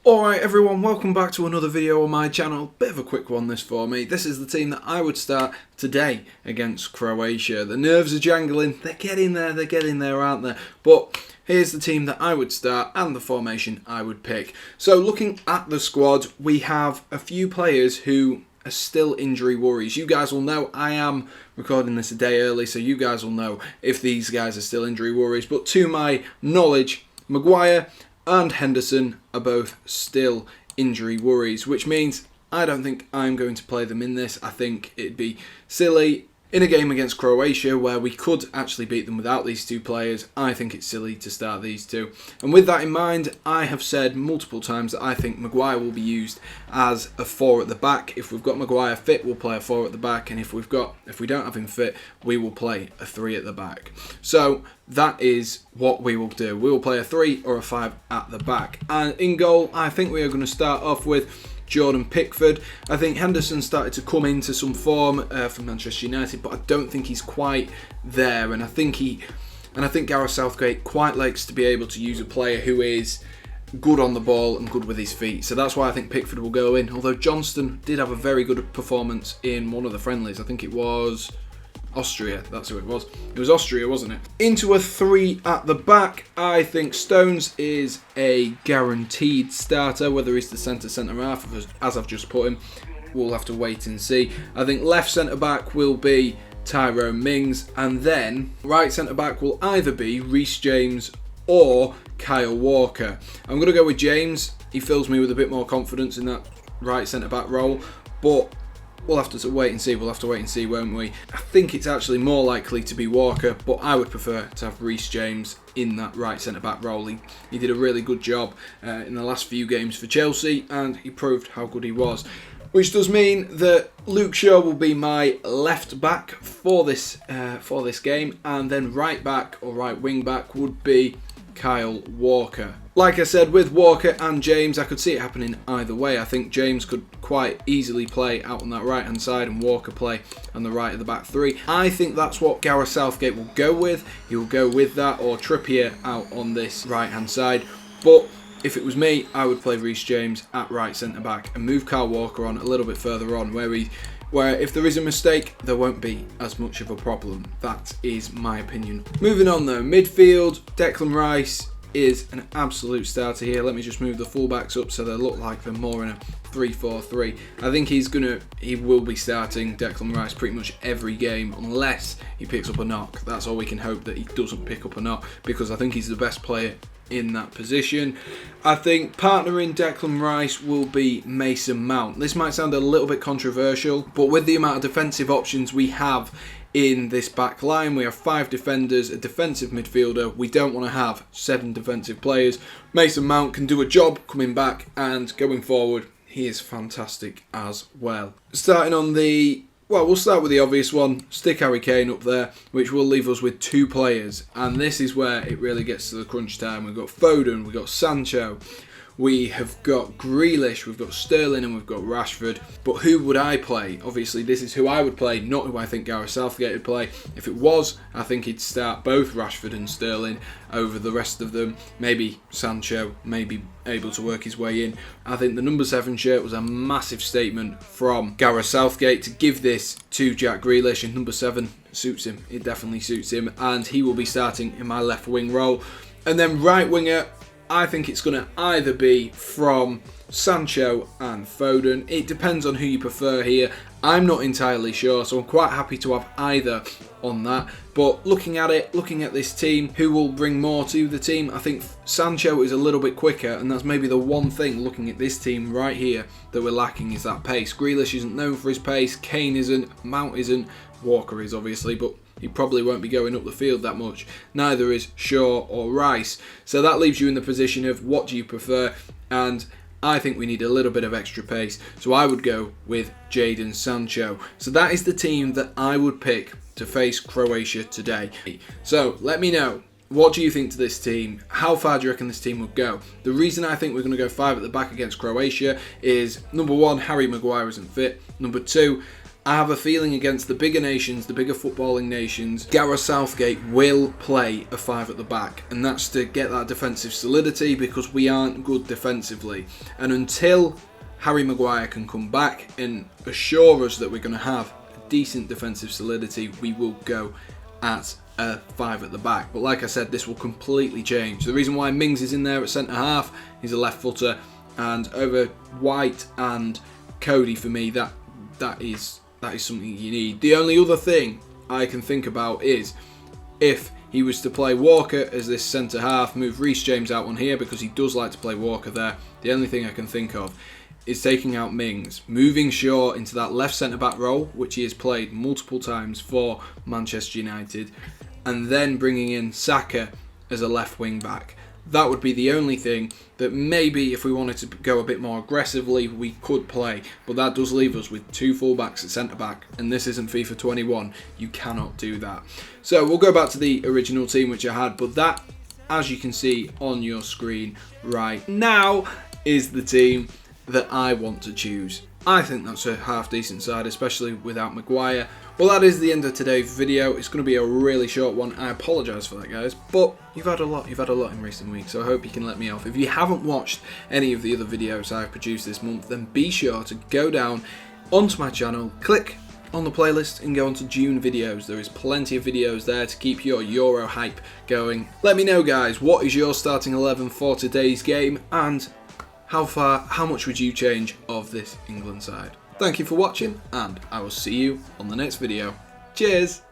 Alright everyone, welcome back to another video on my channel. Bit of a quick one this for me. This is the team that I would start today against Croatia. The nerves are jangling, they're getting there, aren't they? But here's the team that I would start and the formation I would pick. So looking at the squad, we have a few players who are still injury worries. You guys will know I am recording this a day early, so you guys will know if these guys are still injury worries. But to my knowledge, Maguire and Henderson are both still injury worries, which means I don't think I'm going to play them in this. I think it'd be silly in a game against Croatia where we could actually beat them without these two players. I think it's silly to start these two. And with that in mind, I have said multiple times that I think Maguire will be used as a 4 at the back. If we've got Maguire fit, we'll play a 4 at the back, and if we don't have him fit, we will play a 3 at the back. So that is what we will do. We will play a 3 or a 5 at the back. And in goal, I think we are going to start off with Jordan Pickford. I think Henderson started to come into some form for Manchester United, but I don't think he's quite there. And I think Gareth Southgate quite likes to be able to use a player who is good on the ball and good with his feet. So that's why I think Pickford will go in. Although Johnston did have a very good performance in one of the friendlies. I think it was Austria, that's who it was. It was Austria, wasn't it? Into a 3 at the back. I think Stones is a guaranteed starter, whether he's the centre-half, as I've just put him. We'll have to wait and see. I think left centre-back will be Tyrone Mings, and then right centre-back will either be Reece James or Kyle Walker. I'm going to go with James. He fills me with a bit more confidence in that right centre-back role, but we'll have to wait and see. We'll have to wait and see, won't we? I think it's actually more likely to be Walker, but I would prefer to have Reece James in that right centre-back role. He did a really good job in the last few games for Chelsea, and he proved how good he was. Which does mean that Luke Shaw will be my left back for this game, and then right back or right wing back would be Kyle Walker. Like I said, with Walker and James, I could see it happening either way. I think James could quite easily play out on that right hand side and Walker play on the right of the back 3. I think that's what Gareth Southgate will go with. He will go with that, or Trippier out on this right hand side. But if it was me, I would play Reece James at right centre back and move Kyle Walker on a little bit further on, where if there is a mistake, there won't be as much of a problem. That is my opinion. Moving on though, midfield, Declan Rice is an absolute starter here. Let me just move the fullbacks up so they look like they're more in a 3-4-3. I think he will be starting Declan Rice pretty much every game unless he picks up a knock. That's all we can hope, that he doesn't pick up a knock, because I think he's the best player in that position. I think partnering Declan Rice will be Mason Mount. This might sound a little bit controversial, but with the amount of defensive options we have in this back line, we have 5 defenders, a defensive midfielder. We don't want to have 7 defensive players. Mason Mount can do a job coming back, and going forward, he is fantastic as well. We'll start with the obvious one. Stick Harry Kane up there, which will leave us with 2 players. And this is where it really gets to the crunch time. We've got Foden, we've got Sancho, we have got Grealish, we've got Sterling, and we've got Rashford. But who would I play? Obviously, this is who I would play, not who I think Gareth Southgate would play. If it was, I think he'd start both Rashford and Sterling over the rest of them. Maybe Sancho may be able to work his way in. I think the number 7 shirt was a massive statement from Gareth Southgate to give this to Jack Grealish, and number 7 suits him. It definitely suits him, and he will be starting in my left wing role. And then right winger, I think it's going to either be from Sancho and Foden. It depends on who you prefer here. I'm not entirely sure, so I'm quite happy to have either on that. But looking at this team, who will bring more to the team? I think Sancho is a little bit quicker, and that's maybe the one thing looking at this team right here that we're lacking, is that pace. Grealish isn't known for his pace, Kane isn't, Mount isn't, Walker is obviously, but he probably won't be going up the field that much. Neither is Shaw or Rice. So that leaves you in the position of what do you prefer, and I think we need a little bit of extra pace. So I would go with Jadon Sancho. So that is the team that I would pick to face Croatia today. So let me know, what do you think to this team? How far do you reckon this team would go? The reason I think we're going to go 5 at the back against Croatia is, number 1, Harry Maguire isn't fit. Number 2, I have a feeling against the bigger nations, the bigger footballing nations, Gareth Southgate will play a 5 at the back, and that's to get that defensive solidity, because we aren't good defensively. And until Harry Maguire can come back and assure us that we're going to have a decent defensive solidity, we will go at a 5 at the back. But like I said, this will completely change. The reason why Mings is in there at centre half, he's a left footer, and over White and Cody, for me, that is something you need. The only other thing I can think about is if he was to play Walker as this centre half, move Reece James out on here because he does like to play Walker there. The only thing I can think of is taking out Mings, moving Shaw into that left centre back role, which he has played multiple times for Manchester United, and then bringing in Saka as a left wing back. That would be the only thing that maybe if we wanted to go a bit more aggressively, we could play. But that does leave us with 2 full-backs at centre-back, and this isn't FIFA 21. You cannot do that. So we'll go back to the original team which I had, but that, as you can see on your screen right now, is the team that I want to choose. I think that's a half-decent side, especially without Maguire. Well, that is the end of today's video. It's going to be a really short one. I apologise for that, guys, but you've had a lot in recent weeks, so I hope you can let me off. If you haven't watched any of the other videos I've produced this month, then be sure to go down onto my channel, click on the playlist and go onto June videos. There is plenty of videos there to keep your Euro hype going. Let me know, guys, what is your starting 11 for today's game, and how much would you change of this England side? Thank you for watching, and I will see you on the next video. Cheers!